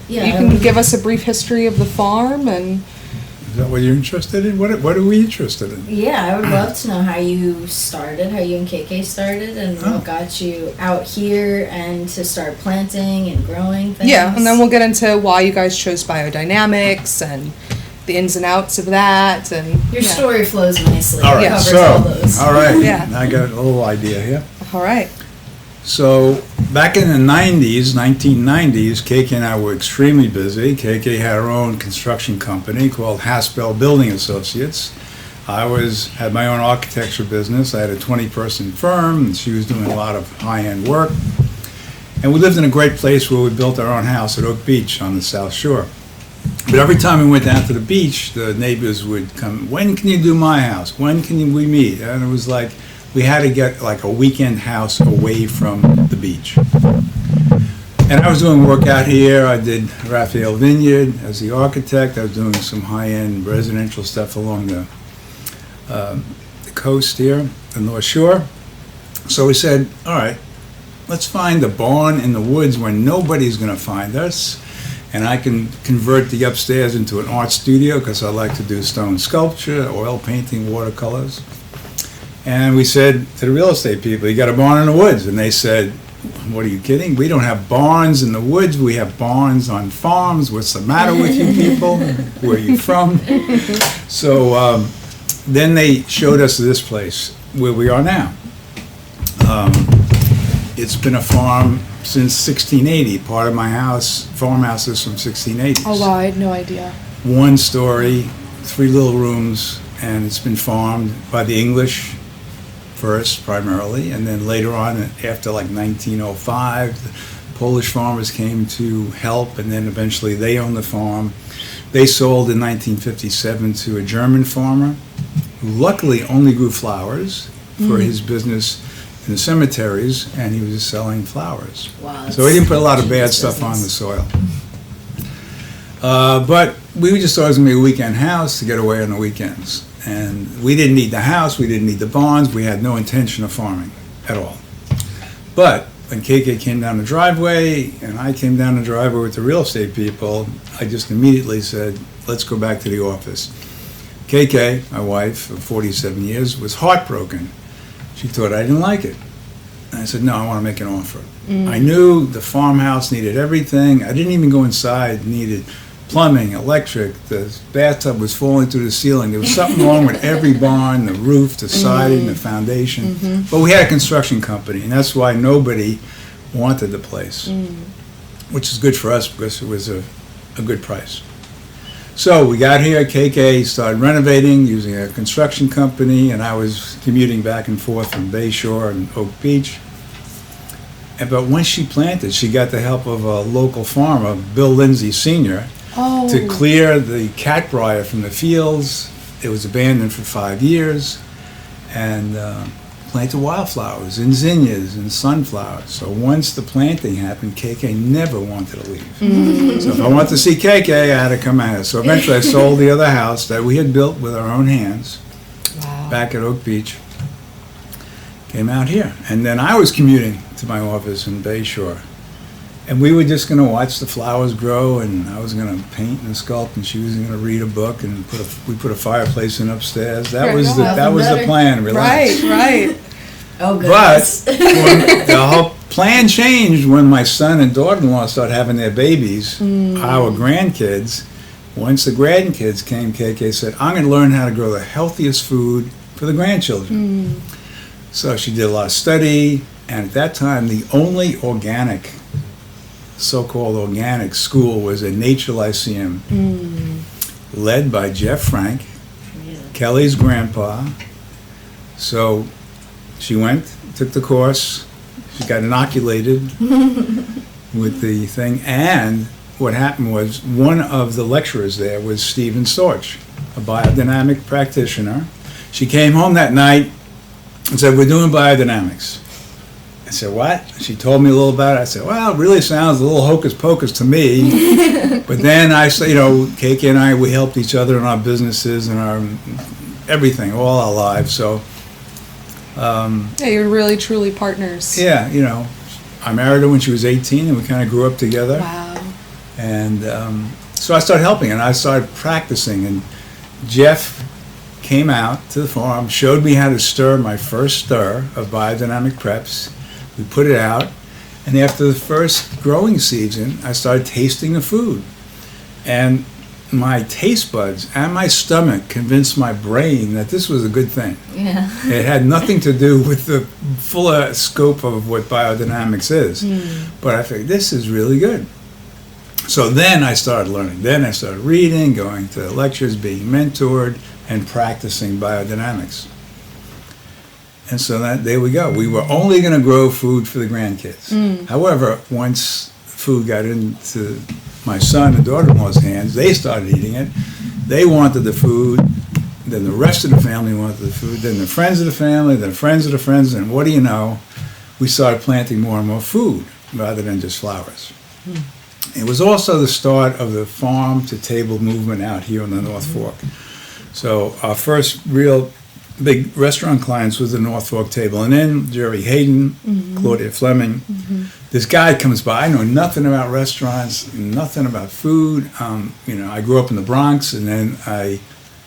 Yeah, you can give us a brief history of the farm and. Is that what you're interested in? What are we interested in? Yeah, I would love to know how you started, how you and KK started, and what got you out here and to start planting and growing things. Yeah, and then we'll get into why you guys chose biodynamics and the ins and outs of that. And your story flows nicely. All right, It covers all right. Yeah. I got a little idea here. All right. So back in the 1990s, KK and I were extremely busy. KK had her own construction company called Haspel Building Associates. I had my own architecture business. I had a 20-person firm, and she was doing a lot of high-end work. And we lived in a great place where we built our own house at Oak Beach on the South Shore. But every time we went down to the beach, the neighbors would come, "When can you do my house? When can we meet?" And it was like, we had to get like a weekend house away from the beach. And I was doing work out here. I did Raphael Vineyard as the architect. I was doing some high-end residential stuff along the coast here, the North Shore. So we said, all right, let's find a barn in the woods where nobody's going to find us. And I can convert the upstairs into an art studio because I like to do stone sculpture, oil painting, watercolors. And we said to the real estate people, "You got a barn in the woods?" And they said, "What, are you kidding? We don't have barns in the woods. We have barns on farms. What's the matter with you people? Where are you from?" So then they showed us this place where we are now. It's been a farm since 1680. Part of my farmhouse is from 1680s. Oh, wow, I had no idea. 1 story, 3 little rooms, and it's been farmed by the English first primarily, and then later on, after like 1905, the Polish farmers came to help, and then eventually they owned the farm. They sold in 1957 to a German farmer who luckily only grew flowers for his business in the cemeteries, and he was just selling flowers. Wow, so he didn't put a lot of bad stuff on the soil. But we just thought it was going to be a weekend house to get away on the weekends. And we didn't need the house, we didn't need the barns, we had no intention of farming at all. But when KK came down the driveway and I came down the driveway with the real estate people, I just immediately said, let's go back to the office. KK, my wife of 47 years, was heartbroken. She thought I didn't like it. And I said, no, I want to make an offer. I knew the farmhouse needed everything. I didn't even go inside, needed plumbing, electric, the bathtub was falling through the ceiling. There was something wrong with every barn, the roof, the siding, the foundation. But we had a construction company, and that's why nobody wanted the place, which is good for us because it was a good price. So we got here, KK started renovating using a construction company, and I was commuting back and forth from Bayshore and Oak Beach. But when she planted, she got the help of a local farmer, Bill Lindsay Sr., to clear the catbrier from the fields. It was abandoned for 5 years, and planted wildflowers and zinnias and sunflowers. So once the planting happened, KK never wanted to leave. So if I wanted to see KK, I had to come out. So eventually I sold the other house that we had built with our own hands back at Oak Beach. Came out here. And then I was commuting to my office in Bayshore. And we were just going to watch the flowers grow, and I was going to paint and sculpt, and she was going to read a book, and we put a fireplace in upstairs. That was the plan. Relax. Right. Oh, goodness. But the whole plan changed when my son and daughter-in-law started having their babies, our grandkids. Once the grandkids came, KK said, I'm going to learn how to grow the healthiest food for the grandchildren. So she did a lot of study, and at that time, the only organic, so-called organic school was a Nature Lyceum, led by Jeff Frank, Kelly's grandpa. So she went, took the course, she got inoculated with the thing, and what happened was one of the lecturers there was Stephen Storch, a biodynamic practitioner. She came home that night and said, we're doing biodynamics. I said, what? She told me a little about it. I said, well, it really sounds a little hocus pocus to me. But then I said, KK and I, we helped each other in our businesses and our everything, all our lives. So, yeah, you're really, truly partners. Yeah, I married her when she was 18, and we kind of grew up together. Wow. And so I started helping, and I started practicing. And Jeff came out to the farm, showed me how to stir my first stir of biodynamic preps. We put it out, and after the first growing season, I started tasting the food. And my taste buds and my stomach convinced my brain that this was a good thing. Yeah. It had nothing to do with the fuller scope of what biodynamics is. But I figured, this is really good. So then I started learning. Then I started reading, going to lectures, being mentored, and practicing biodynamics. And so there we go. We were only going to grow food for the grandkids. However, once food got into my son and daughter-in-law's hands, they started eating it. They wanted the food. Then the rest of the family wanted the food. Then the friends of the family, then friends of the friends. And what do you know? We started planting more and more food rather than just flowers. It was also the start of the farm-to-table movement out here on the North Fork. So our first real big restaurant clients was the North Fork Table and Inn, Jerry Hayden, Claudia Fleming. This guy comes by. I know nothing about restaurants, nothing about food. I grew up in the Bronx, and then I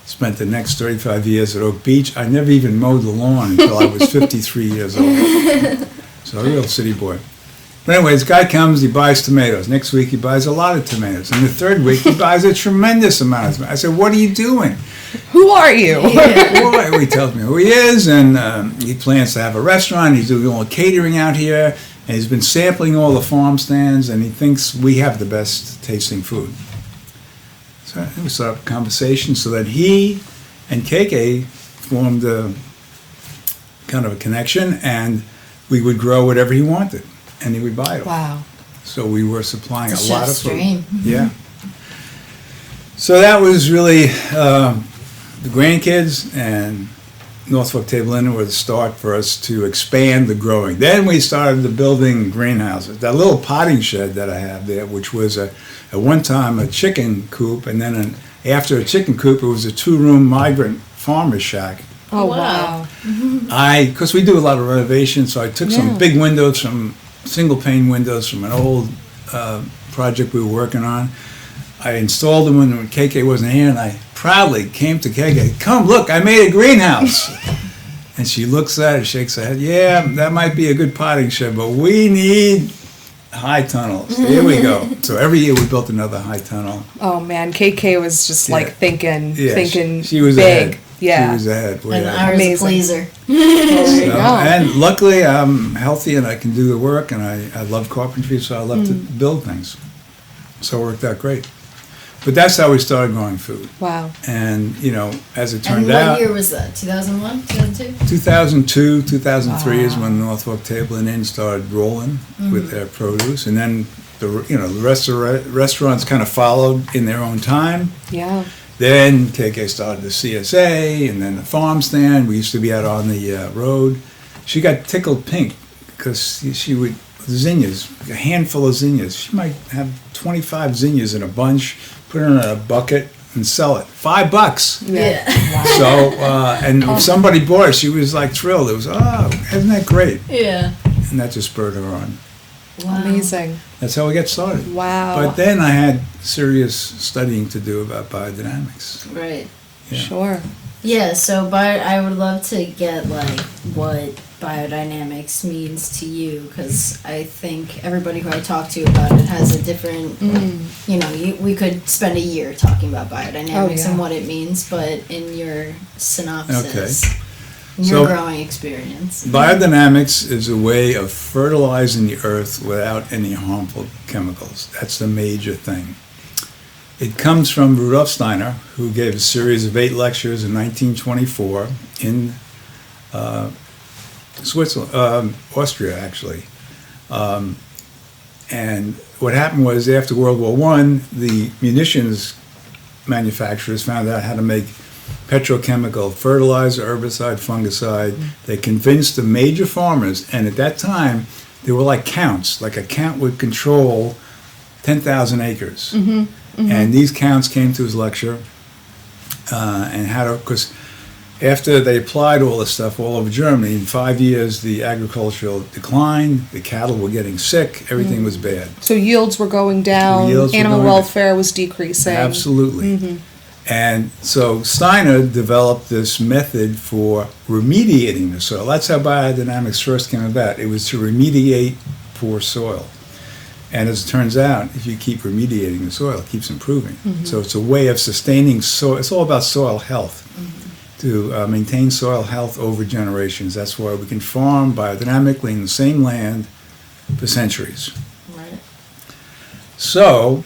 spent the next 35 years at Oak Beach. I never even mowed the lawn until I was 53 years old. So a real city boy. But anyway, this guy comes, he buys tomatoes. Next week, he buys a lot of tomatoes. And the third week, he buys a tremendous amount of tomatoes. I said, what are you doing? Who are you? Well, he tells me who he is, and he plans to have a restaurant. He's doing all the catering out here, and he's been sampling all the farm stands, and he thinks we have the best tasting food. So we started a conversation so that he and KK formed a kind of a connection, and we would grow whatever he wanted, and he would buy it all. Wow. So we were supplying It's a lot of chef's food. dream. Yeah. So that was really the grandkids and North Fork Table Inn were the start for us to expand the growing. Then we started the building greenhouses. That little potting shed that I have there, which was at one time a chicken coop, and then after a chicken coop, it was a 2-room migrant farmer's shack. Oh, Wow. wow. Because we do a lot of renovations, so I took some big windows, some single pane windows from an old project we were working on. I installed them when KK wasn't here, and I proudly came to KK, come look, I made a greenhouse. And she looks at it, shakes her head, yeah, that might be a good potting shed, but we need high tunnels. Here we go. So every year we built another high tunnel. Oh man, KK was just like thinking she was big. ahead. Yeah. She was ahead. And Ira's a Amazing. pleaser. There you go. And luckily I'm healthy and I can do the work, and I love carpentry, so I love to build things. So it worked out great. But that's how we started growing food. Wow. And, as it And turned what out, year was that? 2001? 2002? 2002, 2003 is when North Fork Table and Inn started rolling with their produce. And then, the rest of the restaurants kind of followed in their own time. Yeah. Then KK started the CSA, and then the farm stand. We used to be out on the road. She got tickled pink because she would, zinnias, a handful of zinnias. She might have 25 zinnias in a bunch, put it in a bucket, and sell it. $5. Yeah. So, and if somebody bought it, she was like thrilled. It was, isn't that great? Yeah. And that just spurred her on. Wow. Amazing. That's how we got started. Wow. But then I had serious studying to do about biodynamics. Right. Yeah. Sure. Yeah, so I would love to get what biodynamics means to you, because I think everybody who I talk to about it has a different, we could spend a year talking about biodynamics and what it means, but in your synopsis, in your growing experience. Biodynamics is a way of fertilizing the earth without any harmful chemicals. That's the major thing. It comes from Rudolf Steiner, who gave a series of 8 lectures in 1924 in Switzerland, Austria, actually. And what happened was, after World War I, the munitions manufacturers found out how to make petrochemical fertilizer, herbicide, fungicide. They convinced the major farmers, and at that time, there were like counts. Like a count would control 10,000 acres. And these counts came to his lecture, and how to, because After they applied all this stuff all over Germany, in 5 years, the agricultural declined, the cattle were getting sick, everything was bad. So yields were going down, Yields were animal going down. welfare was decreasing. Absolutely. And so Steiner developed this method for remediating the soil. That's how biodynamics first came about. It was to remediate poor soil. And as it turns out, if you keep remediating the soil, it keeps improving. So it's a way of sustaining soil. It's all about soil health. To maintain soil health over generations. That's why we can farm biodynamically in the same land for centuries. Right. So,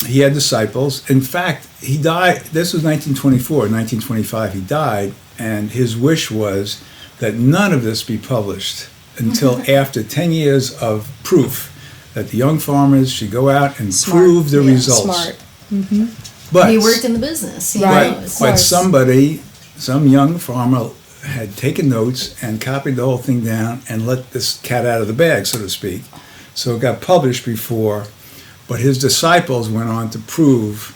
he had disciples. In fact, he died, this was 1924, 1925 he died, and his wish was that none of this be published until after 10 years of proof that the young farmers should go out and Smart. prove the Yeah, results. Smart. But He worked in the business. He Right. knows. But somebody, some young farmer had taken notes and copied the whole thing down and let this cat out of the bag, so to speak. So it got published before, but his disciples went on to prove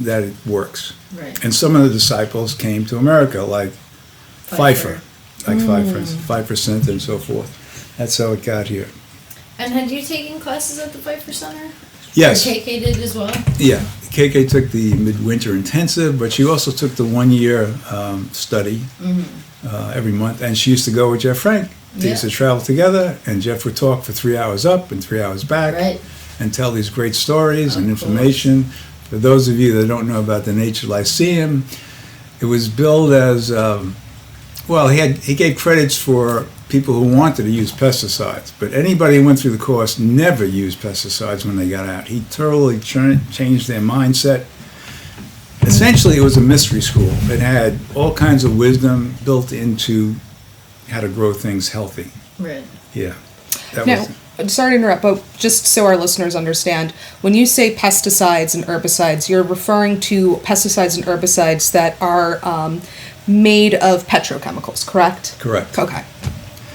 that it works. Right. And some of the disciples came to America, like Pfeiffer, Pfeiffer and so forth. That's how it got here. And had you taken classes at the Pfeiffer Center? Yes. Or KK did as well? Yeah, KK took the midwinter intensive, but she also took the 1 year study every month, and she used to go with Jeff Frank. They used to travel together, and Jeff would talk for 3 hours up and 3 hours back, Right. and tell these great stories and Cool. information. For those of you that don't know about the Nature Lyceum, it was billed as well. He gave credits for people who wanted to use pesticides, but anybody who went through the course never used pesticides when they got out. He totally changed their mindset. Essentially, it was a mystery school. It had all kinds of wisdom built into how to grow things healthy. Right. Yeah. That Now, sorry to interrupt, but just so our listeners understand, when you say pesticides and herbicides, you're referring to pesticides and herbicides that are made of petrochemicals, correct? Correct. Okay.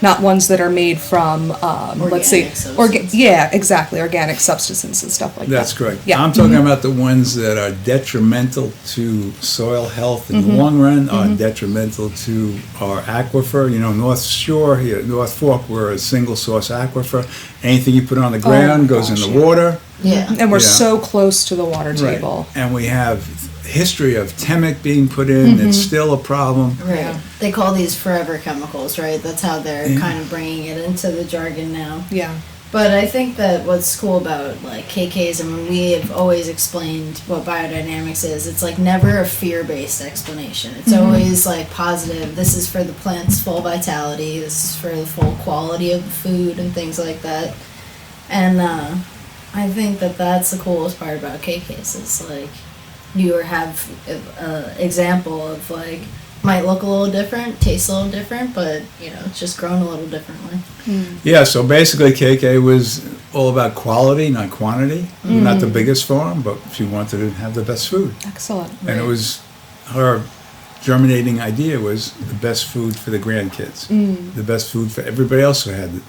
Not ones that are made from, let's say, substances. yeah, exactly, organic substances and stuff like That's that. correct. Yeah. I'm talking about the ones that are detrimental to soil health in the long run, are detrimental to our aquifer. You know, North Shore, here, North Fork, we're a single source aquifer. Anything you put on the ground goes in gosh, the yeah. water. Yeah. And we're Yeah. so close to the water table. And we have history of Temic being put in. It's still a problem. Right. Yeah. They call these forever chemicals, right? That's how they're Yeah. kind of bringing it into the jargon now. Yeah. But I think that what's cool about like KKs, and when we have always explained what biodynamics is, it's like never a fear-based explanation. It's always like positive. This is for the plant's full vitality. This is for the full quality of the food and things like that. And I think that that's the coolest part about KKs. Is like you have an example of like might look a little different, taste a little different, but you know it's just grown a little differently. Yeah, so basically KK was all about quality, not quantity. Not the biggest farm, but she wanted to have the best food. Excellent. And it was her germinating idea was the best food for the grandkids, the best food for everybody else who had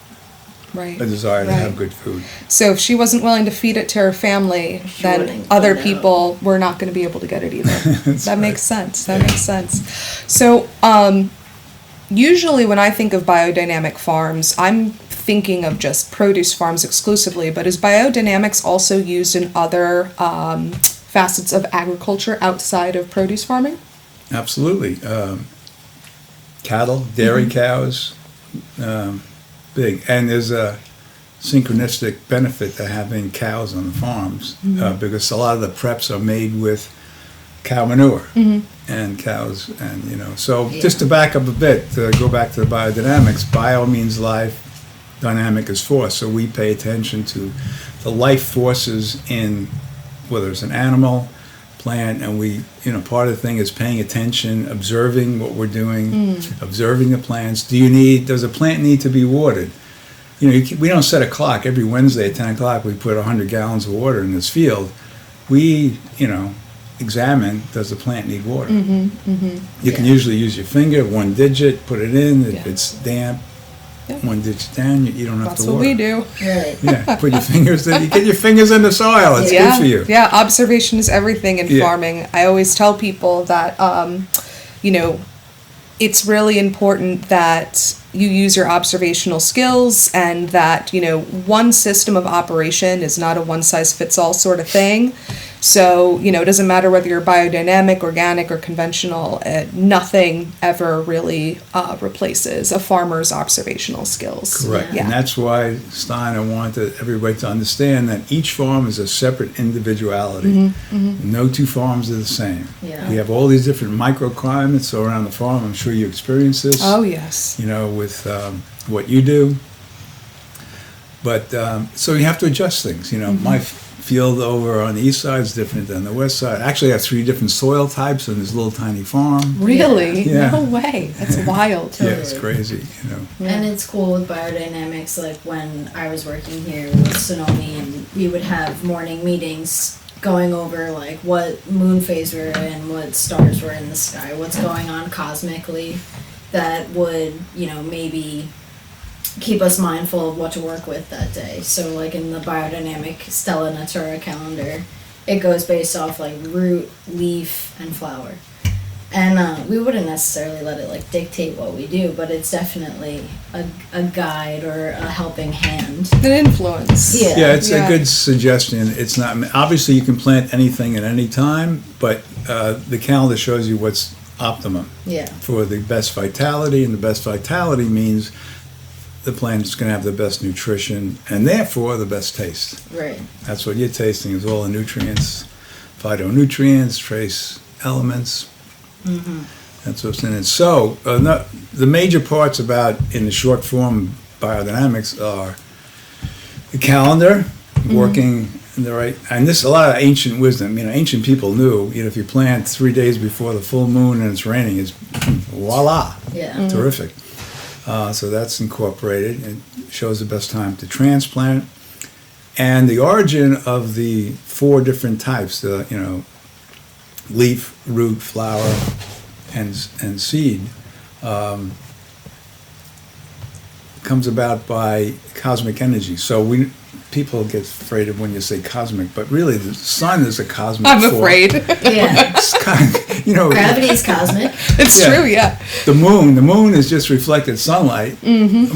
Right. a desire to Right. have good food. So if she wasn't willing to feed it to her family, She then wouldn't other put it people were not going to be able to get it either. That's That right. makes sense. That makes sense. So usually when I think of biodynamic farms, I'm thinking of just produce farms exclusively, but is biodynamics also used in other facets of agriculture outside of produce farming? Absolutely. Cattle, dairy cows, big. And there's a synchronistic benefit to having cows on the farms because a lot of the preps are made with cow manure and cows, and you know. So just to back up a bit, to go back to the biodynamics, bio means life, dynamic is force. So we pay attention to the life forces in whether it's an animal, plant, and we, you know, part of the thing is paying attention, observing what we're doing, observing the plants. Does a plant need to be watered? You know, we don't set a clock. Every Wednesday at 10 o'clock, we put 100 gallons of water in this field. We, you know, examine, does the plant need water? You can usually use your finger, one digit, put it in. If Yeah. it's damp, Yeah. one digit down, you don't have That's to what water. we do. Right. Yeah, put your fingers in. You get your fingers in the soil. It's good for you. Yeah, observation is everything in Yeah. farming. I always tell people that it's really important that you use your observational skills, and that, one system of operation is not a one-size-fits-all sort of thing. So, it doesn't matter whether you're biodynamic, organic, or conventional, nothing ever really replaces a farmer's observational skills. Correct. Yeah. And that's why Steiner wanted everybody to understand that each farm is a separate individuality. No two farms are the same. Yeah. We have all these different microclimates around the farm. I'm sure you experience this. Oh, yes. With what you do. But so you have to adjust things. My field over on the east side is different than the west side. Actually, I have 3 different soil types on this little tiny farm. Really? Yeah. No way. That's wild. Yeah, it's crazy. And it's cool with biodynamics, like when I was working here with Sonomi, and we would have morning meetings going over like what moon phase we were in, what stars were in the sky, what's going on cosmically that would, maybe keep us mindful of what to work with that day. So like in the biodynamic Stella Natura calendar, it goes based off like root, leaf, and flower. And we wouldn't necessarily let it like dictate what we do, but it's definitely a guide or a helping hand. An influence. Yeah. Yeah, it's a good suggestion. It's not, obviously you can plant anything at any time, but the calendar shows you what's optimum Yeah. for the best vitality, and the best vitality means the plant is going to have the best nutrition and therefore the best taste. Right. That's what you're tasting, is all the nutrients, phytonutrients, trace elements. That's what's in it. So the major parts about, in the short form, biodynamics are the calendar, working in the right, and this is a lot of ancient wisdom. Ancient people knew, if you plant 3 days before the full moon and it's raining, it's voila, Yeah. terrific. So that's incorporated. It shows the best time to transplant. And the origin of the 4 different types, leaf, root, flower, and seed, comes about by cosmic energy. So people get afraid of when you say cosmic, but really the sun is a cosmic I'm force. afraid. Yeah. It's kind of, Gravity is cosmic. It's Yeah. true, yeah. the moon is just reflected sunlight,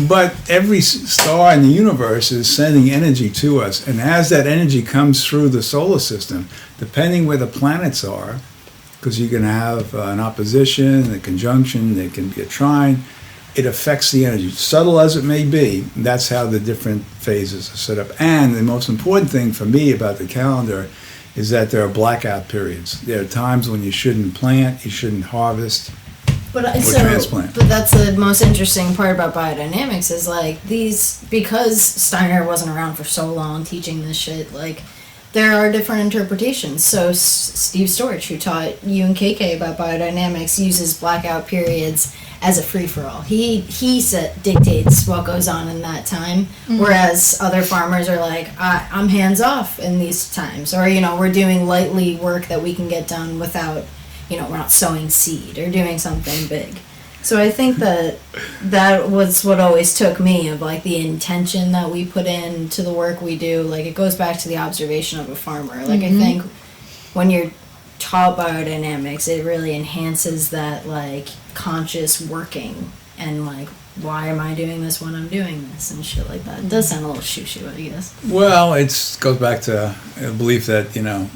but every star in the universe is sending energy to us, and as that energy comes through the solar system, depending where the planets are, because you can have an opposition, a conjunction, there can be a trine, it affects the energy, subtle as it may be. That's how the different phases are set up. And the most important thing for me about the calendar is that there are blackout periods. There are times when you shouldn't plant, you shouldn't harvest, But or transplant. But that's the most interesting part about biodynamics is like because Steiner wasn't around for so long teaching this shit, like there are different interpretations. So Steve Storch, who taught you and KK about biodynamics, uses blackout periods as a free-for-all. He dictates what goes on in that time, whereas other farmers are like, I'm hands-off in these times, or we're doing lightly work that we can get done without, we're not sowing seed or doing something big. So I think that was what always took me, of like the intention that we put into the work we do. Like it goes back to the observation of a farmer. Like I think when you're taught biodynamics, it really enhances that like conscious working and like, why am I doing this when I'm doing this and shit like that. It does sound a little shoo-shoo, I guess. Well, it goes back to a belief that, in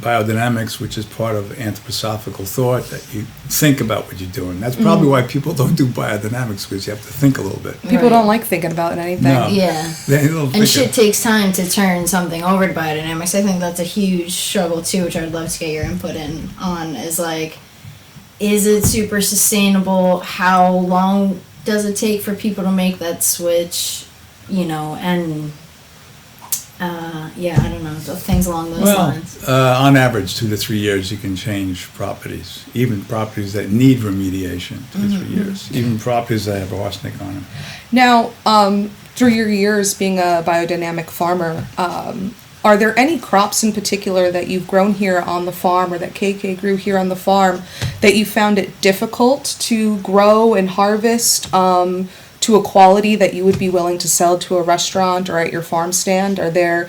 biodynamics, which is part of anthroposophical thought, that you think about what you're doing. That's probably why people don't do biodynamics, because you have to think a little bit. People Right. don't like thinking about anything. No. Yeah. They don't think And shit of- takes time to turn something over to biodynamics. I think that's a huge struggle too, which I'd love to get your input on, is like, is it super sustainable? How long does it take for people to make that switch? And I don't know, things along those lines. On average, 2 to 3 years, you can change properties, even properties that need remediation, 2 to 3 years, even properties that have arsenic on them. Now, through your years being a biodynamic farmer, are there any crops in particular that you've grown here on the farm, or that KK grew here on the farm, that you found it difficult to grow and harvest to a quality that you would be willing to sell to a restaurant or at your farm stand? Are there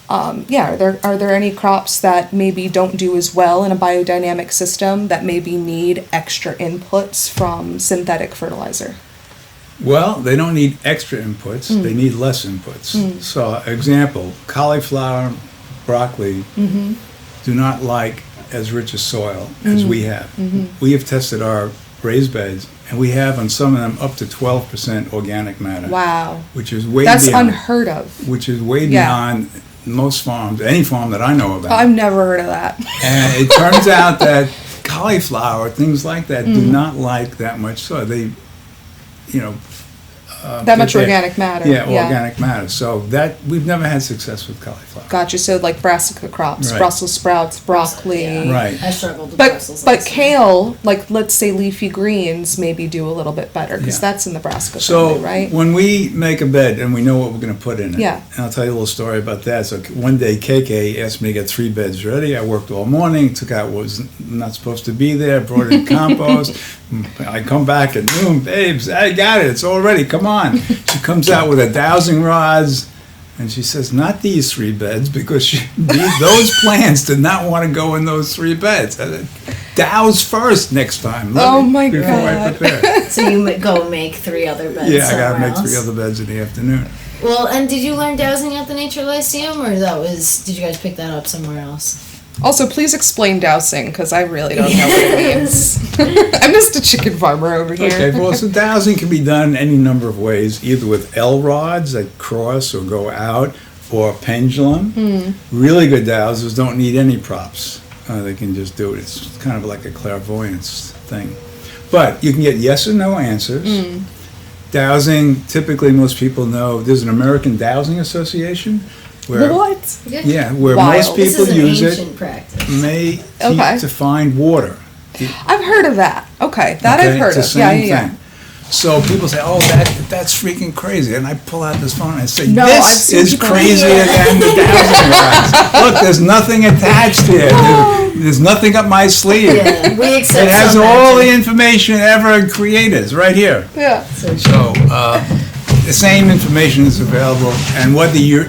Are there any crops that maybe don't do as well in a biodynamic system that maybe need extra inputs from synthetic fertilizer? Well, they don't need extra inputs. They need less inputs. So, example, cauliflower, broccoli do not like as rich a soil as we have. We have tested our raised beds, and we have on some of them up to 12% organic matter. Wow. Which is way That's beyond, unheard of. Which is way Yeah. beyond most farms, any farm that I know about. I've never heard of that. And it turns out that cauliflower, things like that, do not like that much soil. They, That much organic matter. Yeah, organic matter. So that we've never had success with cauliflower. Gotcha. So like brassica crops, Right. Brussels sprouts, broccoli. Yeah. Right. I struggled with But Brussels but last kale, like let's say leafy greens, maybe do a little bit better because Yeah. that's in the brassica So family, right? when we make a bed and we know what we're going to put in it, Yeah. and I'll tell you a little story about that. So one day KK asked me to get 3 beds ready. I worked all morning, took out what was not supposed to be there, brought in compost. I come back and boom, babes, I got it. It's all ready. Come on. She comes out with a dowsing rods. And she says, not these 3 beds, because those plants did not want to go in those 3 beds. I said, douse first next time. Oh my before I God. prepare. So you go make 3 other beds. Yeah, I got to somewhere make 3 else. other beds in the afternoon. Well, and did you learn dowsing at the Nature Lyceum, or did you guys pick that up somewhere else? Also, please explain dowsing because I really don't know what it means. I'm just a chicken farmer over here. Okay, well, so dowsing can be done any number of ways, either with L rods that cross or go out, or pendulum. Really good dowsers don't need any props. They can just do it. It's kind of like a clairvoyance thing. But you can get yes or no answers. Dowsing, typically most people know, there's an American Dowsing Association. Where, What? Yeah, where Wild. most This people is an use ancient it practice. Okay. to find water. I've heard of that. Okay, that Okay, I've heard it's of. the Yeah, same yeah. thing. So people say, "Oh, that's freaking crazy," and I pull out this phone and I say, No, I've "This seen is people- crazier than the dowsing rods. Look, there's nothing attached here. There's nothing up my sleeve. Yeah, we accept It has some all the action. information ever created. It's right here." Yeah. So the same information is available, and whether you're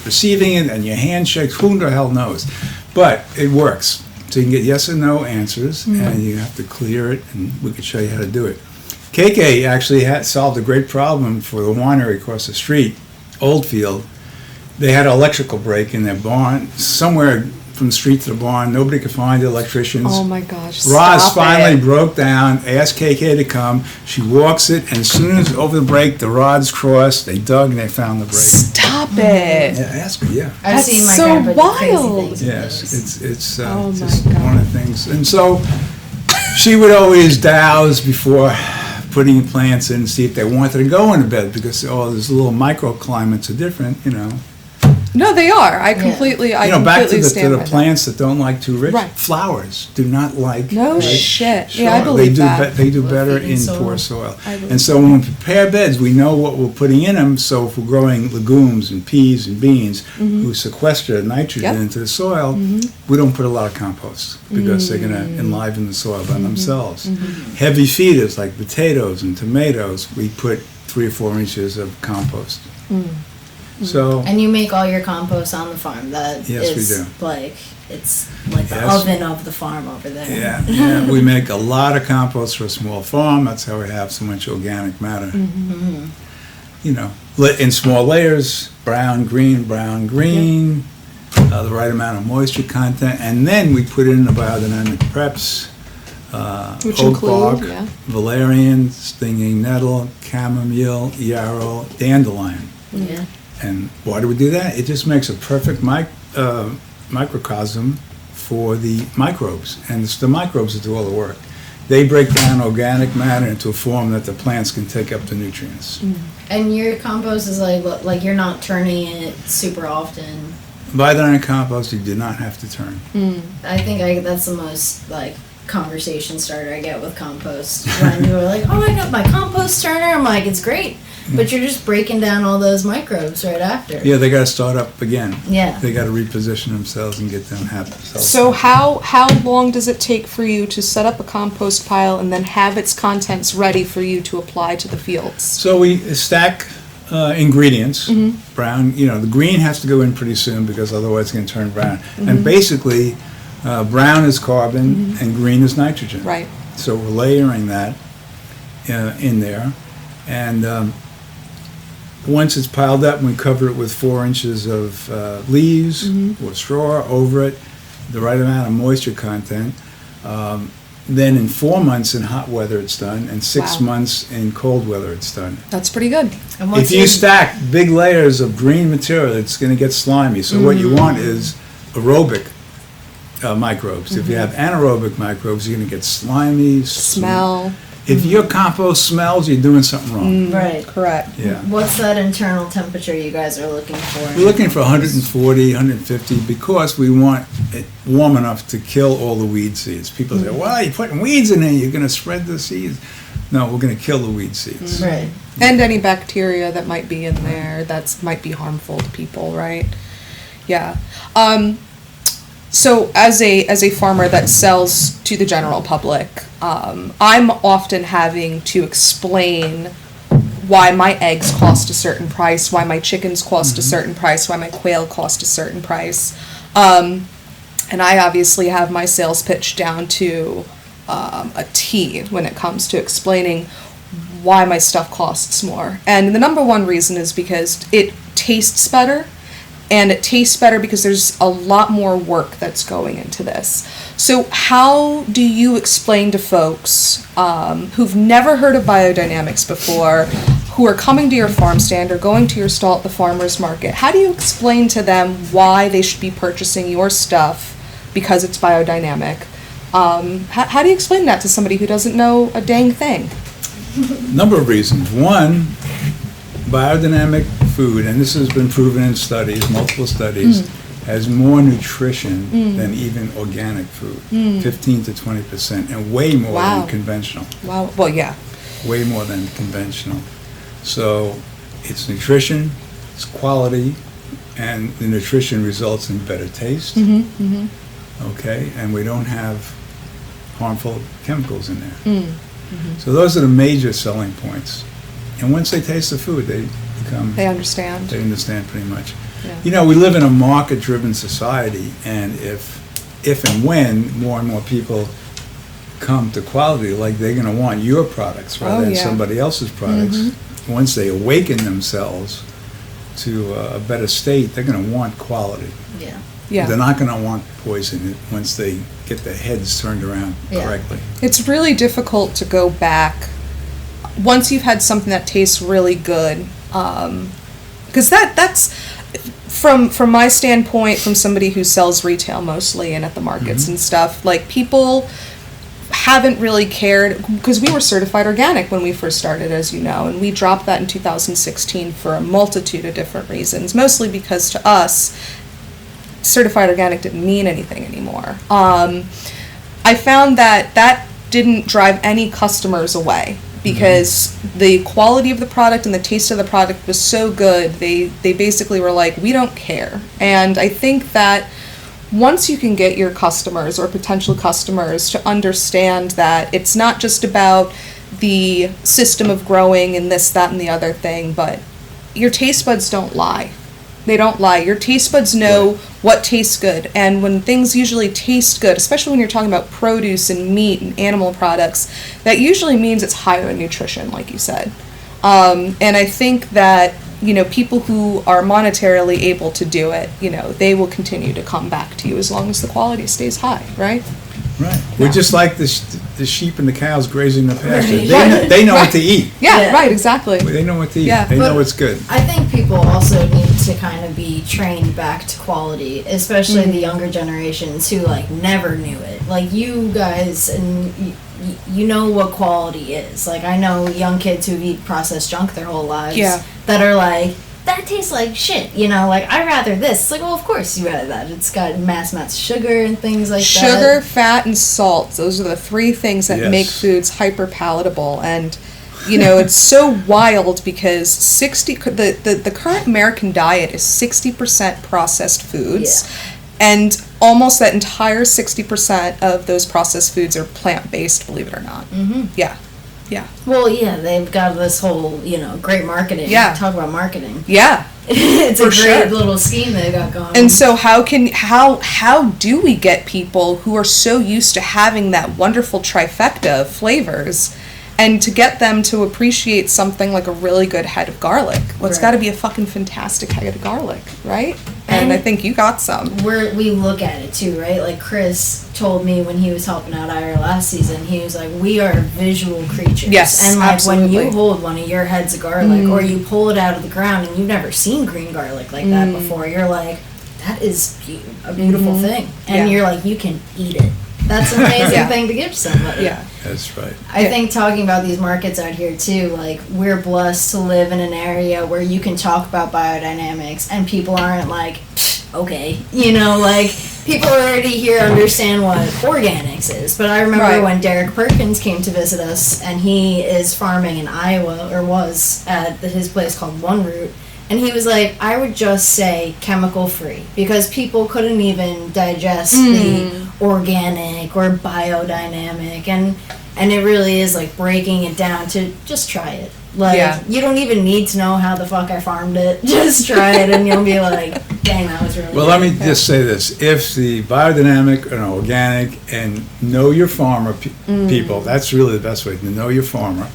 receiving it and your hand shakes, who the hell knows? But it works. So you can get yes or no answers, and you have to clear it, and we can show you how to do it. KK actually solved a great problem for the winery across the street, Oldfield. They had an electrical break in their barn, somewhere from the street to the barn. Nobody could find the electricians. Oh my gosh. Roz Stop finally it. broke down, asked KK to come. She walks it, and as soon as over the break, the rods crossed. They dug and they found the break. Stop it. Yeah, ask her, yeah. I've That's seen my so grandpa do crazy wild. things with Yes, those. it's Oh my just God. one of the things. And so she would always douse before putting plants in and see if they wanted to go in a bed because these little microclimates are different, No, they are. I completely back to completely the stand by that. plants that don't like too rich. Right. Flowers do not like No rich shit. soil. Yeah, I believe that. They do Love better feeding in soil. poor soil. I believe And so when we prepare beds, we know what we're putting in them. So if we're growing legumes and peas and beans who sequester nitrogen Yep. into the soil, we don't put a lot of compost because they're going to enliven the soil by themselves. Heavy feeders like potatoes and tomatoes, we put 3 or 4 inches of compost. So And you make all your compost on the farm. That Yes, we is do. it's like the Yes. oven of the farm over there. yeah, we make a lot of compost for a small farm. That's how we have so much organic matter. In small layers, brown, green, the right amount of moisture content, and then we put in the biodynamic preps, Which oak include, bark, yeah. valerian, stinging nettle, chamomile, yarrow, dandelion. Yeah. And why do we do that? It just makes a perfect microcosm for the microbes, and it's the microbes that do all the work. They break down organic matter into a form that the plants can take up the nutrients. And your compost is like you're not turning it super often. Biodynamic compost, you do not have to turn. I think that's the most conversation starter I get with compost. When you're like, "Oh, I got my compost turner," I'm like, "It's great," but you're just breaking down all those microbes right after. Yeah, they got to start up again. Yeah. They got to reposition themselves and get them happy. So how long does it take for you to set up a compost pile and then have its contents ready for you to apply to the fields? So we stack ingredients. Brown, the green has to go in pretty soon because otherwise it's going to turn brown. And basically, brown is carbon and green is nitrogen. Right. So we're layering that in there. And once it's piled up, we cover it with 4 inches of leaves or straw over it, the right amount of moisture content. Then in 4 months in hot weather it's done, and 6 months in cold weather it's done. That's pretty good. And If you stack big layers of green material, it's going to get slimy. So what you want is aerobic microbes. If you have anaerobic microbes, you're going to get slimy. Smell. If your compost smells, you're doing something wrong. Right. Correct. Yeah. What's that internal temperature you guys are looking for? We're looking for 140, 150 because we want it warm enough to kill all the weed seeds. People say, well, you're putting weeds in there, you're going to spread the seeds. No, we're going to kill the weed seeds. Right. And any bacteria that might be in there that might be harmful to people, right? Yeah. So as a farmer that sells to the general public, I'm often having to explain why my eggs cost a certain price, why my chickens cost a certain price, why my quail cost a certain price. And I obviously have my sales pitch down to a T when it comes to explaining why my stuff costs more. And the number one reason is because it tastes better. And it tastes better because there's a lot more work that's going into this. So how do you explain to folks who've never heard of biodynamics before, who are coming to your farm stand or going to your stall at the farmer's market, how do you explain to them why they should be purchasing your stuff because it's biodynamic? How do you explain that to somebody who doesn't know a dang thing? Number of reasons. One, biodynamic food, and this has been proven in studies, multiple studies, has more nutrition than even organic food, 15 to 20%, and way more than conventional. Wow. Well, yeah. Way more than conventional. So it's nutrition, it's quality, and the nutrition results in better taste. Okay, and we don't have harmful chemicals in there. So those are the major selling points. And once they taste the food, they understand. They understand pretty much. Yeah. We live in a market-driven society, and if and when more and more people come to quality, like they're going to want your products rather than somebody else's products, once they awaken themselves to a better state, they're going to want quality. Yeah. Yeah. They're not going to want poison once they get their heads turned around correctly. It's really difficult to go back once you've had something that tastes really good, because that's from my standpoint, from somebody who sells retail mostly and at the markets and stuff, like people haven't really cared, because we were certified organic when we first started, as you know, and we dropped that in 2016 for a multitude of different reasons, mostly because to us, certified organic didn't mean anything anymore. I found that didn't drive any customers away, because the quality of the product and the taste of the product was so good, they basically were like, we don't care. And I think that once you can get your customers or potential customers to understand that it's not just about the system of growing and this, that, and the other thing, but your taste buds don't lie. They don't lie. Your taste buds know what tastes good. And when things usually taste good, especially when you're talking about produce and meat and animal products, that usually means it's higher in nutrition, like you said. And I think that, people who are monetarily able to do it, they will continue to come back to you as long as the quality stays high, right? Right. We're just like the sheep and the cows grazing the pasture. They know what to eat. Yeah, right, exactly. They know what to eat. Yeah. They know what's good. I think people also need to kind of be trained back to quality, especially the younger generations who never knew it. Like you guys, and you know what quality is. Like I know young kids who've eaten processed junk their whole lives that are like, that tastes like shit, I'd rather this. It's like, well, of course you had that. It's got mass amounts of sugar and things like that. Sugar, fat, and salt. Those are the three things that make foods hyper palatable. And, it's so wild because the current American diet is 60% processed foods. Yeah. And almost that entire 60% of those processed foods are plant-based, believe it or not. Yeah. Yeah. Well, yeah, they've got this whole, great marketing. Yeah. Talk about marketing. Yeah. It's For a great sure. little scheme they got going. And so how do we get people who are so used to having that wonderful trifecta of flavors, and to get them to appreciate something like a really good head of garlic? Well, it's Right. got to be a fucking fantastic head of garlic, right? And I think you got some. we look at it too, right? Like Chris told me when he was helping out Ira last season, he was like, we are visual creatures. Yes, and like absolutely. when you hold one of your heads of garlic or you pull it out of the ground and you've never seen green garlic like that before, you're like, that is a beautiful thing. And you're like, you can eat it. That's an amazing thing to give somebody. Yeah. That's right. I think talking about these markets out here too, like we're blessed to live in an area where you can talk about biodynamics and people aren't like, okay, like people already here understand what organics is. But I remember when Derek Perkins came to visit us, and he is farming in Iowa, or was at his place called One Root. And he was like, I would just say chemical free, because people couldn't even digest the organic or biodynamic, and it really is like breaking it down to just try it. Like, you don't even need to know how the fuck I farmed it. Just try it and you'll be like, dang, that was really Well, good. let me just say this. If the biodynamic and organic and know your farmer people, that's really the best way to know your farmer,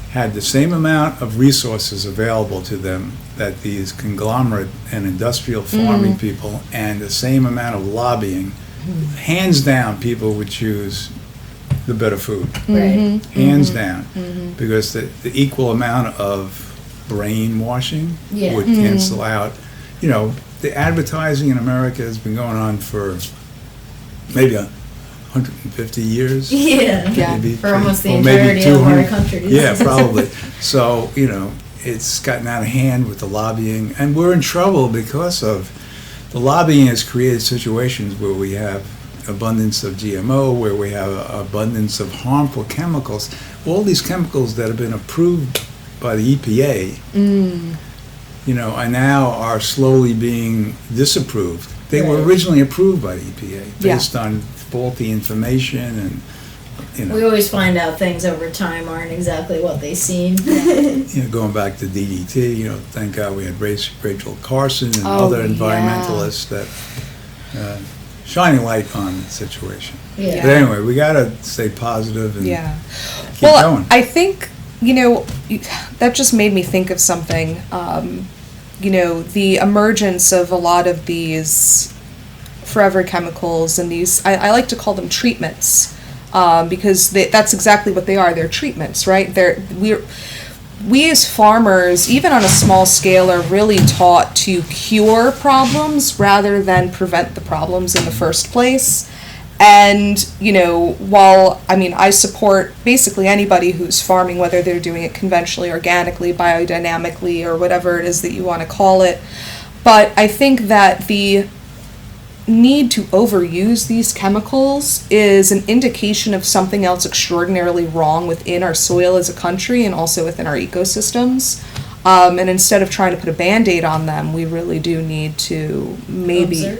had the same amount of resources available to them that these conglomerate and industrial farming people, and the same amount of lobbying, hands down, people would choose the better food. Right. Hands down. Because the equal amount of brainwashing would cancel out. The advertising in America has been going on for maybe 150 years. Yeah. Maybe, For almost the or maybe entirety of our 200. country. Yeah, probably. So, it's gotten out of hand with the lobbying, and we're in trouble because of the lobbying has created situations where we have abundance of GMO, where we have abundance of harmful chemicals. All these chemicals that have been approved by the EPA, and now are slowly being disapproved. They were originally approved by the EPA based on faulty information, and We always find out things over time aren't exactly what they seem. going back to DDT, thank God we had Rachel Carson and other environmentalists that shining light on the situation. Yeah. But anyway, we got to stay positive and keep Well, going. I think, that just made me think of something. The emergence of a lot of these forever chemicals and these, I like to call them treatments, because that's exactly what they are. They're treatments, right? We as farmers, even on a small scale, are really taught to cure problems rather than prevent the problems in the first place. And, while, I support basically anybody who's farming, whether they're doing it conventionally, organically, biodynamically, or whatever it is that you want to call it. But I think that the need to overuse these chemicals is an indication of something else extraordinarily wrong within our soil as a country and also within our ecosystems. And instead of trying to put a Band-Aid on them, we really do need to maybe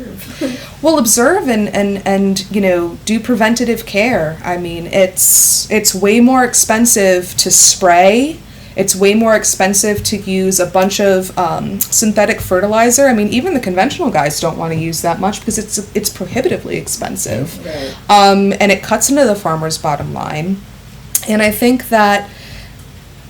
observe and do preventative care. It's way more expensive to spray. It's way more expensive to use a bunch of synthetic fertilizer. Even the conventional guys don't want to use that much because it's prohibitively expensive. Right. And it cuts into the farmer's bottom line. And I think that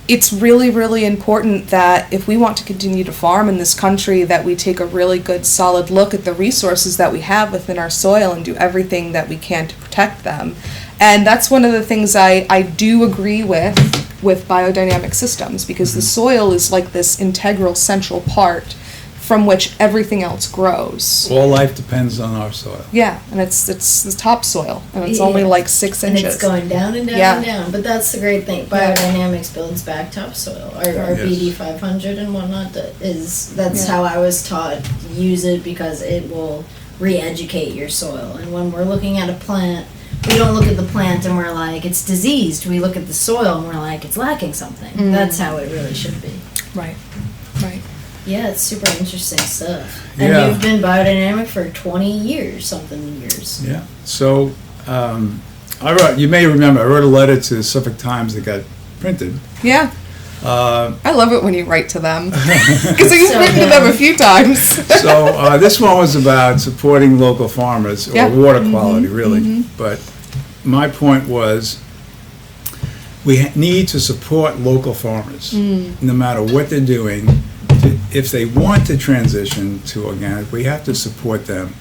it's really, really important that if we want to continue to farm in this country, that we take a really good, solid look at the resources that we have within our soil and do everything that we can to protect them. And that's one of the things I do agree with biodynamic systems, because the soil is like this integral, central part from which everything else grows. All life depends on our soil. Yeah, and it's the topsoil, and it's only like 6 And inches. it's going down and down and down. But that's the great thing. Biodynamics builds back topsoil. Our BD 500 and whatnot, that's how I was taught to use it, because it will re-educate your soil. And when we're looking at a plant, we don't look at the plant and we're like, it's diseased. We look at the soil and we're like, it's lacking something. That's how it really should be. Right. Yeah, it's super interesting stuff. And Yeah. you've been biodynamic for 20 years. Yeah. So, you may remember, I wrote a letter to the Suffolk Times that got printed. Yeah. I love it when you write to them because you've So written to them a few times. So this one was about supporting local farmers or Yeah. water quality, really. But my point was we need to support local farmers, no matter what they're doing. If they want to transition to organic, we have to support them.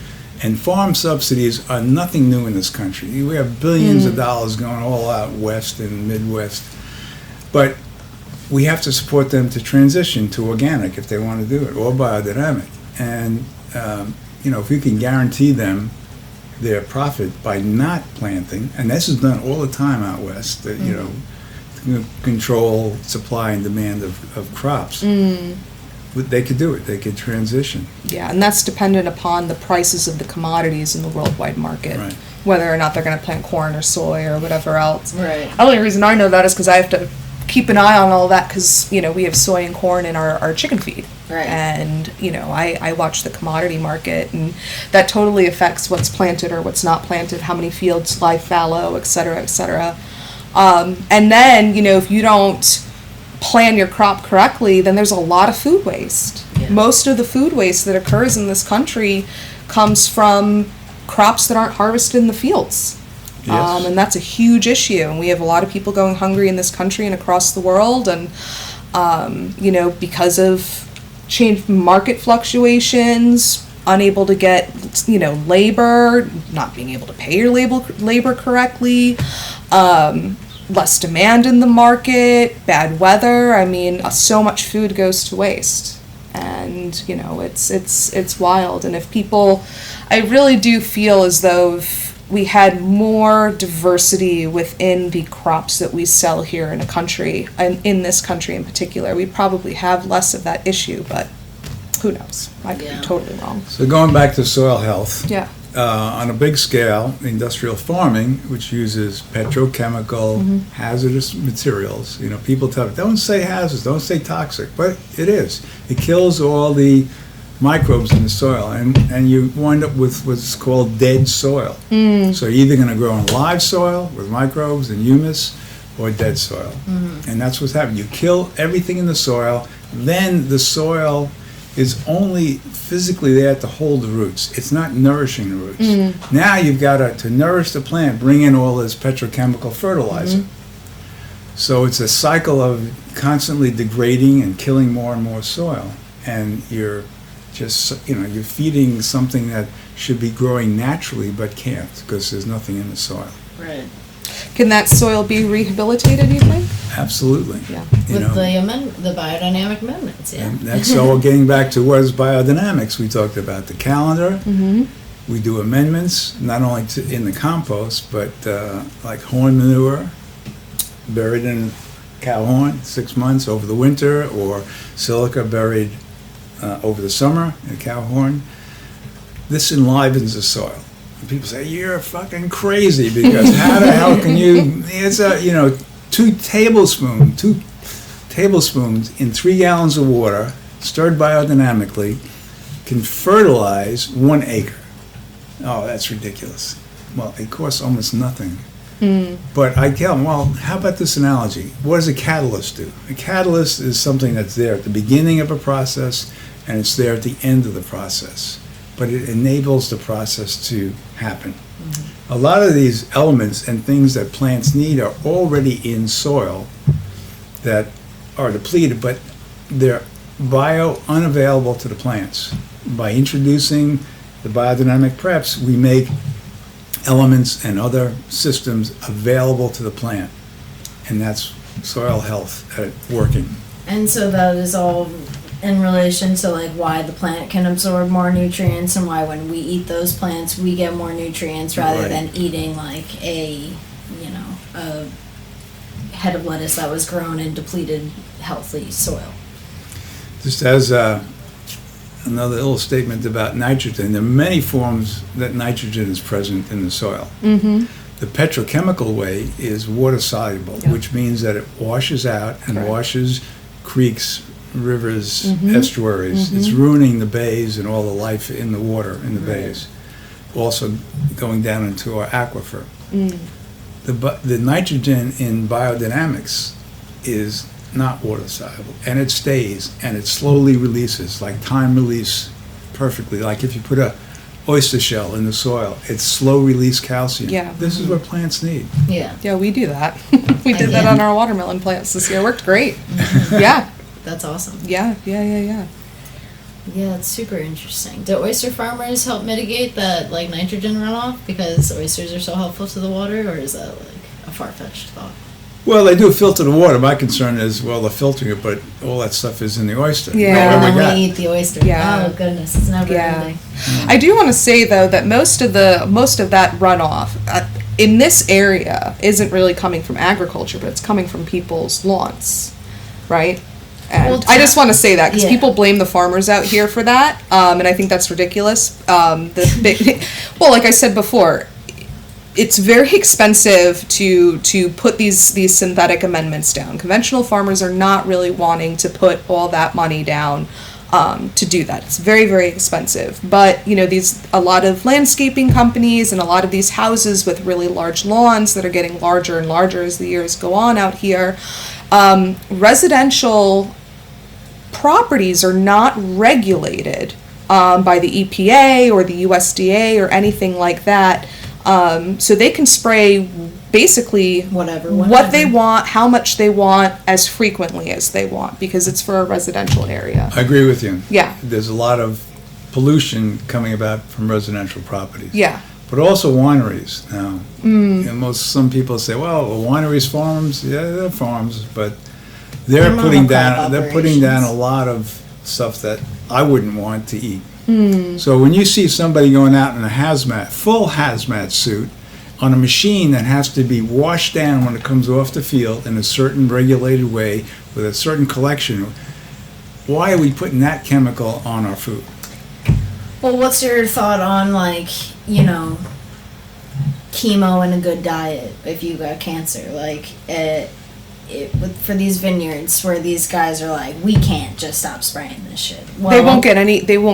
And farm subsidies are nothing new in this country. We have billions of dollars going all out west and Midwest. But we have to support them to transition to organic if they want to do it, or biodynamic. And, if we can guarantee them their profit by not planting, and this is done all the time out west, that, to control supply and demand of crops. They could do it. They could transition. Yeah, and that's dependent upon the prices of the commodities in the worldwide market, Right. whether or not they're going to plant corn or soy or whatever else. Right. The only reason I know that is because I have to keep an eye on all that because, we have soy and corn in our chicken feed. Right. And, I watch the commodity market, and that totally affects what's planted or what's not planted, how many fields lie fallow, et cetera, et cetera. And then, if you don't plan your crop correctly, then there's a lot of food waste. Yeah. Most of the food waste that occurs in this country comes from crops that aren't harvested in the fields. Yes. And that's a huge issue. And we have a lot of people going hungry in this country and across the world. And, because of change market fluctuations, unable to get, labor, not being able to pay your labor correctly, less demand in the market, bad weather. I mean, so much food goes to waste. And, it's wild. And if people, I really do feel as though if we had more diversity within the crops that we sell here in a country, and in this country in particular, we probably have less of that issue, but who knows? I could Yeah. be totally wrong. So going back to soil health, Yeah. on a big scale, industrial farming, which uses petrochemical hazardous materials, people tell me, don't say hazardous, don't say toxic, but it is. It kills all the microbes in the soil, and you wind up with what's called dead soil. So you're either going to grow in live soil with microbes and humus, or dead soil. And that's what's happening. You kill everything in the soil, then the soil is only physically there to hold the roots. It's not nourishing the roots. Now you've got to nourish the plant, bring in all this petrochemical fertilizer. So it's a cycle of constantly degrading and killing more and more soil. And you're just, you're feeding something that should be growing naturally but can't because there's nothing in the soil. Right. Can that soil be rehabilitated, you think? Absolutely. Yeah. With the biodynamic amendments, yeah. And that's all getting back to what is biodynamics. We talked about the calendar. We do amendments, not only in the compost, but like horn manure, buried in cow horn 6 months over the winter, or silica buried over the summer in cow horn. This enlivens the soil. And people say, you're fucking crazy, because how the hell can you, it's 2 tablespoons in 3 gallons of water, stirred biodynamically, can fertilize 1 acre. Oh, that's ridiculous. Well, it costs almost nothing. But I tell them, well, how about this analogy? What does a catalyst do? A catalyst is something that's there at the beginning of a process, and it's there at the end of the process. But it enables the process to happen. A lot of these elements and things that plants need are already in soil that are depleted, but they're unavailable to the plants. By introducing the biodynamic preps, we make elements and other systems available to the plant, and that's soil health working. And so that is all in relation to like why the plant can absorb more nutrients, and why when we eat those plants we get more nutrients rather Right. than eating like a head of lettuce that was grown in depleted healthy soil. Just as another little statement about nitrogen, there are many forms that nitrogen is present in the soil. The petrochemical way is water soluble, Yeah. which means that it washes out and Correct. washes creeks, rivers, estuaries. It's ruining the bays and all the life in the water in the bays. Also going down into our aquifer. The nitrogen in biodynamics is not water soluble, and it stays, and it slowly releases, like time release perfectly. Like if you put a oyster shell in the soil, it's slow release calcium. Yeah. This is what plants need. Yeah. Yeah, we do that. We did that Again. on our watermelon plants this year. Worked great. Yeah. That's awesome. Yeah. Yeah, it's super interesting. Do oyster farmers help mitigate that like nitrogen runoff because oysters are so helpful to the water, or is that like a far-fetched thought? Well, they do filter the water. My concern is, well, they're filtering it, but all that stuff is in the oyster. Yeah. Right, What and we then got? we eat the oyster. Yeah. Oh goodness, it's never Yeah. ending. I do want to say though that most of that runoff in this area isn't really coming from agriculture, but it's coming from people's lawns, right? And Well, I just want to say that because yeah. people blame the farmers out here for that, and I think that's ridiculous. Well, like I said before, it's very expensive to put these synthetic amendments down. Conventional farmers are not really wanting to put all that money down to do that. It's very, very expensive. But a lot of landscaping companies and a lot of these houses with really large lawns that are getting larger and larger as the years go on out here, residential properties are not regulated by the EPA or the USDA or anything like that. So they can spray basically Whatever. what they want, how much they want, as frequently as they want, because it's for a residential area. I agree with you. Yeah. There's a lot of pollution coming about from residential properties. Yeah. But also wineries now. And some people say, well, wineries, farms, yeah, they're farms, but they're They're putting monocrop down a operations. lot of stuff that I wouldn't want to eat. So when you see somebody going out in a full hazmat suit, on a machine that has to be washed down when it comes off the field in a certain regulated way with a certain collection, why are we putting that chemical on our food? Well, what's your thought on like chemo and a good diet if you got cancer? Like for these vineyards where these guys are like, we can't just stop spraying this shit. Well, They won't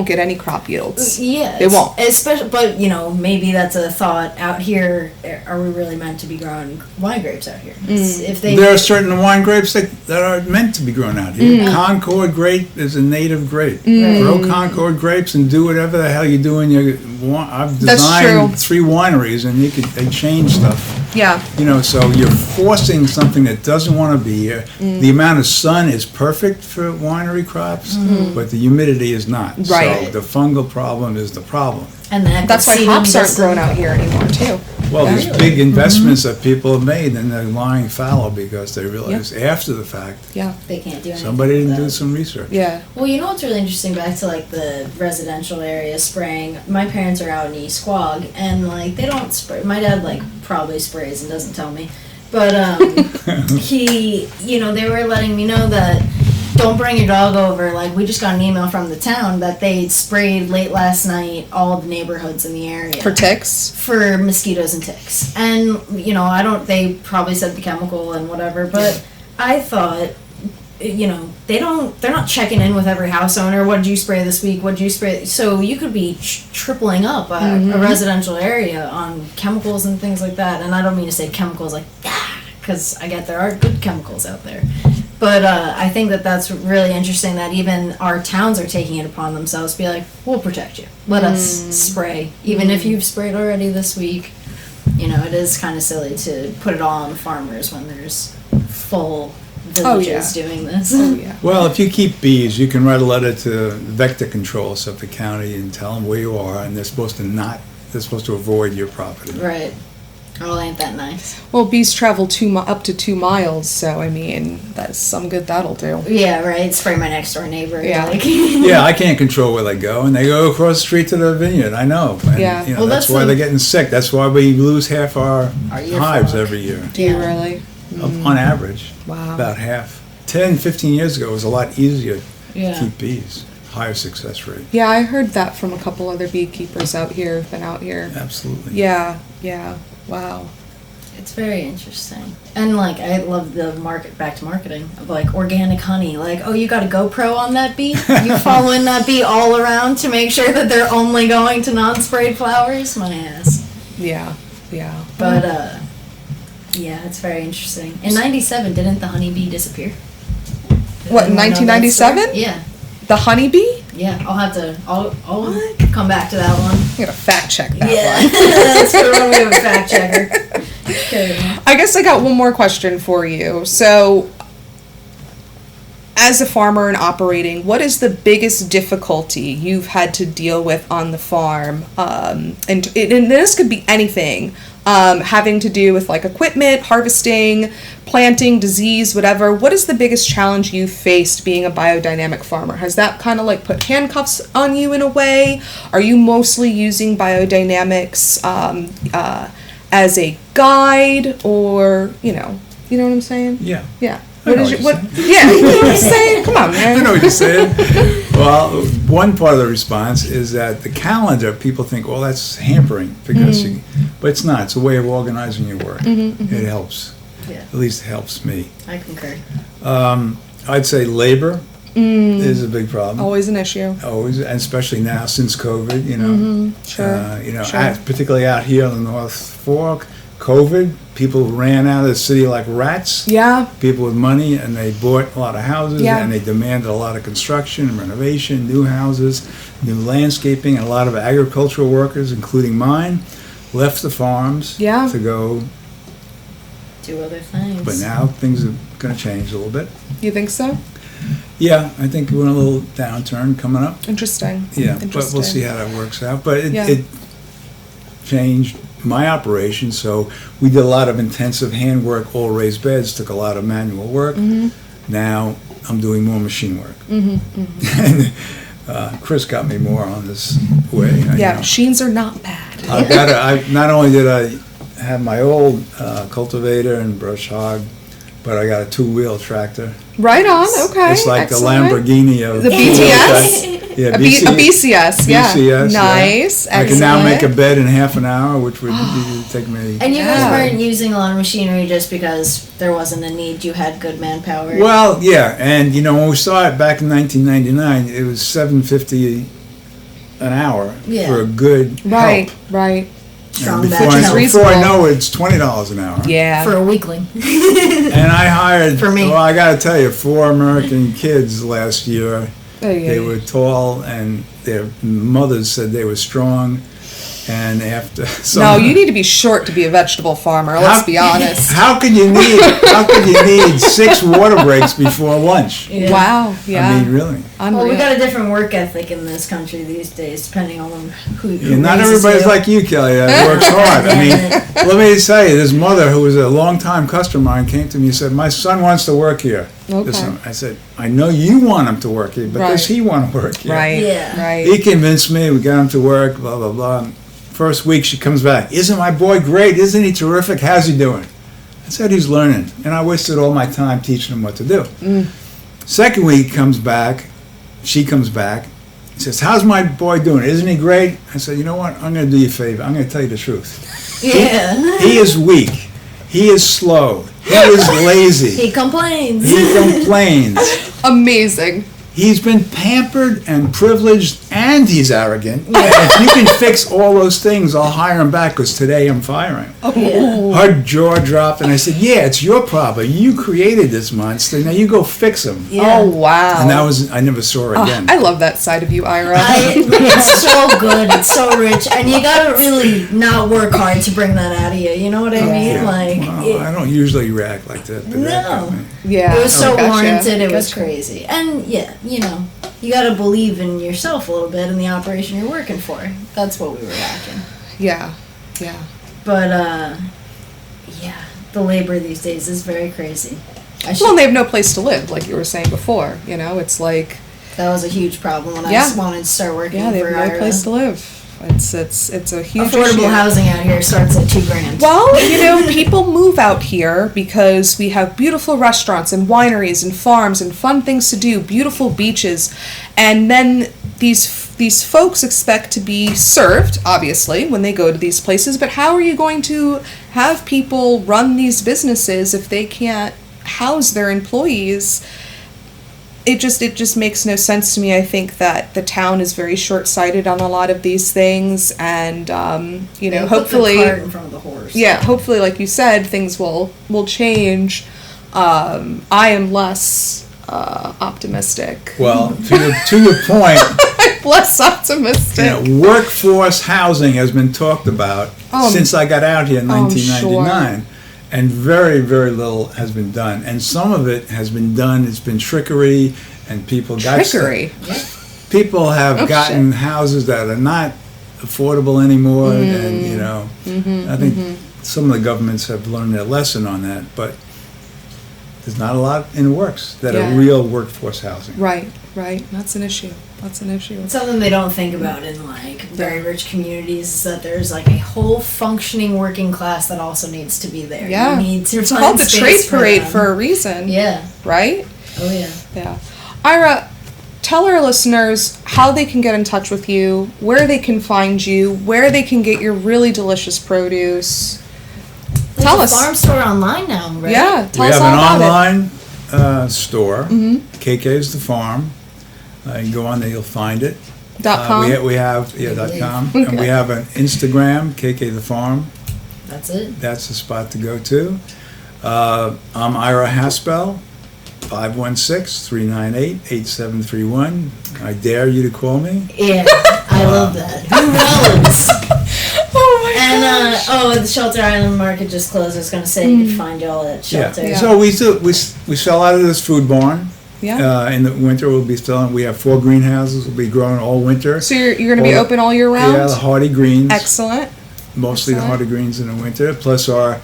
get any crop yields. Yeah, They won't. Especially, but maybe that's a thought out here. Are we really meant to be growing wine grapes out here? If they There are certain wine grapes that are meant to be grown out here. Concord grape is a native grape. Grow Concord grapes and do whatever the hell you do in your. I've That's designed true. 3 wineries and they change stuff. Yeah. So you're forcing something that doesn't want to be here. The amount of sun is perfect for winery crops, but the humidity is not. Right. So the fungal problem is the problem. and then That's why hops aren't grown out here anymore too. Well, Yeah. these big investments that people have made, and they're lying fallow because they realize after the fact, Yeah. They can't do anything. somebody didn't with do that. some research. Yeah. Well, what's really interesting back to like the residential area spraying. My parents are out in East Quogue, and like they don't spray. My dad like probably sprays and doesn't tell me, but they were letting me know that don't bring your dog over. Like we just got an email from the town that they sprayed late last night all the neighborhoods in the area For ticks. for mosquitoes and ticks. And they probably said the chemical and whatever, but I thought they're not checking in with every house owner. What did you spray this week? What did you spray? So you could be tripling up a residential area on chemicals and things like that. And I don't mean to say chemicals like because I get there are good chemicals out there. But I think that's really interesting that even our towns are taking it upon themselves to be like, we'll protect you. Let us spray. Even if you've sprayed already this week. It is kind of silly to put it all on the farmers when there's full villages doing this. Oh yeah. Well, if you keep bees, you can write a letter to vector control of the county and tell them where you are, and they're supposed to avoid your property. Right. Oh, ain't that nice? Well, bees travel up to 2 miles, so I mean that's some good that'll do. Yeah, right. Spray my next door neighbor. Yeah. Like. Yeah, I can't control where they go, and they go across the street to the vineyard. I know. And, Yeah. Well, that's that's why the- they're getting sick. That's why we lose half our year hives flock. every year, Do you Yeah. really? on average. Wow. About half. 10, 15 years ago, it was a lot easier Yeah. to keep bees. Higher success rate. Yeah, I heard that from a couple other beekeepers out here. Absolutely. Yeah. Wow. It's very interesting. And like I love the back to marketing of like organic honey. Like, oh, you got a GoPro on that bee? You following that bee all around to make sure that they're only going to non-sprayed flowers? My ass. Yeah. But Yeah, it's very interesting. In '97, didn't the honeybee disappear? What, in Anyone know that 1997? story? Yeah. The honeybee? Yeah, I'll have to. I'll come back to that one. I'm gonna fact check that Yeah, one. that's for when we have a fact checker. Okay. I guess I got one more question for you. So, as a farmer and operating, what is the biggest difficulty you've had to deal with on the farm? And this could be anything, having to do with like equipment, harvesting, planting, disease, whatever. What is the biggest challenge you've faced being a biodynamic farmer? Has that kind of like put handcuffs on you in a way? Are you mostly using biodynamics as a guide, or you know what I'm saying? Yeah. Yeah. I know what you're Yeah, you know what I'm saying? Come on, man. I know what you're saying. Well, one part of the response is that the calendar, people think, well, that's hampering because but it's not. It's a way of organizing your work. It helps. Yeah, At least it helps me. I concur. I'd say labor is a big problem. Always an issue. Always, and especially now since COVID, you know. Sure. Sure. Particularly out here on the North Fork, COVID, people ran out of the city like rats. Yeah. People with money, and they bought a lot of houses, Yeah. and they demanded a lot of construction, renovation, new houses, new landscaping, and a lot of agricultural workers, including mine, left the farms Yeah. to go. Do other things. But now things are going to change a little bit. You think so? Yeah, I think we're in a little downturn coming up. Interesting. Yeah, but Interesting. we'll see how that works out. But Yeah. it changed my operation, so we did a lot of intensive handwork, all raised beds, took a lot of manual work. Now I'm doing more machine work. And Chris got me more on this way. Yeah, machines are not bad. Not only did I have my old cultivator and brush hog, but I got a two-wheel tractor. Right on. Okay. It's like Excellent. the Lamborghini of The BTS? Yeah, A BCS. Yeah. BCS, yeah. Nice. I can now Excellent. make a bed in half an hour, which would take me. And you Yeah. guys weren't using a lot of machinery just because there wasn't a need. You had good manpower. Well, yeah, and when we started back in 1999, it was $7.50 an hour Yeah. for a good Right. help. Right. Strong And back. before, Which is I, reasonable. before I know it, it's $20 an hour. Yeah. For a weakling. And I hired. For me. Well, I got to tell you, 4 American kids last year. They were tall, and their mothers said they were strong. And after No, you need to be short to be a vegetable farmer. Let's be honest. How could you need 6 water breaks before lunch? Yeah. Wow. Yeah. I mean, really. Unreal. Well, we got a different work ethic in this country these days, depending on who Yeah, not raises everybody's you. like you, Kelly. That works hard. I mean, let me tell you, this mother who was a longtime customer of mine came to me and said, "My son wants to work here." Okay. Listen, I said, "I know you want him to work here, but does Right. he want to work here?" Right. Yeah. Right. He convinced me. We got him to work. Blah blah blah. First week, she comes back. "Isn't my boy great? Isn't he terrific? How's he doing?" I said, "He's learning," and I wasted all my time teaching him what to do. Second week comes back. She comes back. Says, "How's my boy doing? Isn't he great?" I said, "You know what? I'm going to do you a favor. I'm going to tell you the truth. Yeah. He is weak. He is slow. He is lazy. He complains. He complains. Amazing. He's been pampered and privileged, and he's arrogant. And if you can fix all those things, I'll hire him back, because today I'm firing him." Oh. Her jaw dropped, and I said, "Yeah, it's your problem. You created this monster. Now you go fix him." Yeah. Oh, wow. And that was, I never saw her again. I love that side of you, Ira. It's so good. It's so rich, and you gotta really not work hard to bring that out of you. You know what I mean? Yeah. Like, Well, I don't usually react like that. But that got No. me. Yeah. it was so Gotcha. warranted. It was Gotcha. crazy, and yeah, you gotta believe in yourself a little bit in the operation you're working for. That's what we were lacking. Yeah. Yeah. But yeah, the labor these days is very crazy. Well, and they have no place to live, like you were saying before. It's like, That was a huge problem when Yeah. I wanted to start working yeah, they for have no Ira. place to live. It's a huge Affordable issue. housing out here starts at $2,000. Well, people move out here because we have beautiful restaurants and wineries and farms and fun things to do, beautiful beaches, and then these folks expect to be served, obviously, when they go to these places, but how are you going to have people run these businesses if they can't house their employees? It just makes no sense to me. I think that the town is very short-sighted on a lot of these things, and They put hopefully, the cart in front of the horse. yeah, hopefully, like you said, things will change. I am less optimistic. Well, to your point, Less optimistic. workforce housing has been talked about since I got out here in 1999. And very, very little has been done. And some of it has been done, it's been trickery, and people got Trickery? People have gotten houses that are not affordable anymore, and, I think some of the governments have learned their lesson on that, but there's not a lot in the works that are real workforce housing. Right. That's an issue. Something they don't think about in like very rich communities is that there's like a whole functioning working class that also needs to be there. Yeah. You need to It's find called the space trade parade them. for a reason. Yeah. Right? Oh yeah. Yeah. Ira, tell our listeners how they can get in touch with you, where they can find you, where they can get your really delicious produce. Tell There's us. a farm store online now, right? Yeah, tell We us have all an about online store, KK's the Farm. You can go on there, you'll find it. it. .com. We have .com, and we have an Instagram, KK the Farm. That's it. That's the spot to go to. I'm Ira Haspel, 516-398-8731. I dare you to call me. Yeah, I love that. Who knows? Oh my And gosh. the Shelter Island Market just closed. I was gonna say you can find y'all at Shelter. Yeah. So we sell out of this food barn. Yeah. In the winter, we'll be selling. We have 4 greenhouses. We'll be growing all winter. So you're going to be open all year round? Yeah, the hardy greens. Excellent. Mostly the hardy greens in the winter. Plus our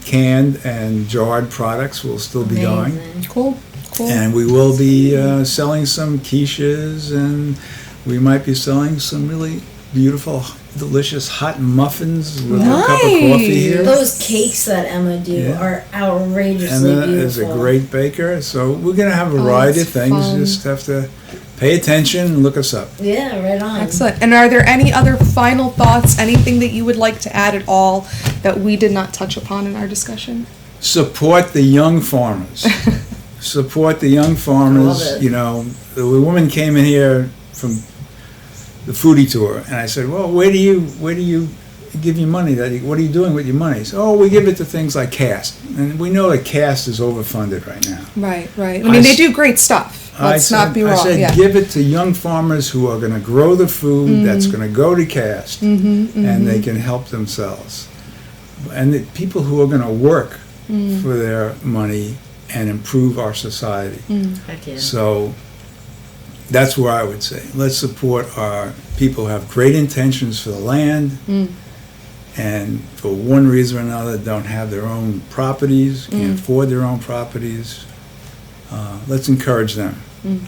canned and jarred products will still be going. Amazing. Cool. And we will be selling some quiches, and we might be selling some really beautiful, delicious hot muffins with a cup of coffee here. Those cakes that Emma do are outrageously Emma beautiful. is a great baker, so we're going to have a variety of that's things. fun. You just have to pay attention and look us up. Yeah, right on. Excellent. And are there any other final thoughts, anything that you would like to add at all that we did not touch upon in our discussion? Support the young farmers. Support the young farmers. I love it. You know, the woman came in here from the foodie tour, and I said, "Well, where do you give your money? What are you doing with your money?" So, "Oh, we give it to things like CAST," and we know that CAST is overfunded right now. Right. I mean, they do great stuff. Let's not be wrong. I said, yeah. give it to young farmers who are going to grow the food that's going to go to CAST, and they can help themselves. And the people who are going to work for their money and improve our society. Heck yeah. So that's where I would say, let's support our people who have great intentions for the land, and for one reason or another don't have their own properties, can't afford their own properties. Let's encourage them.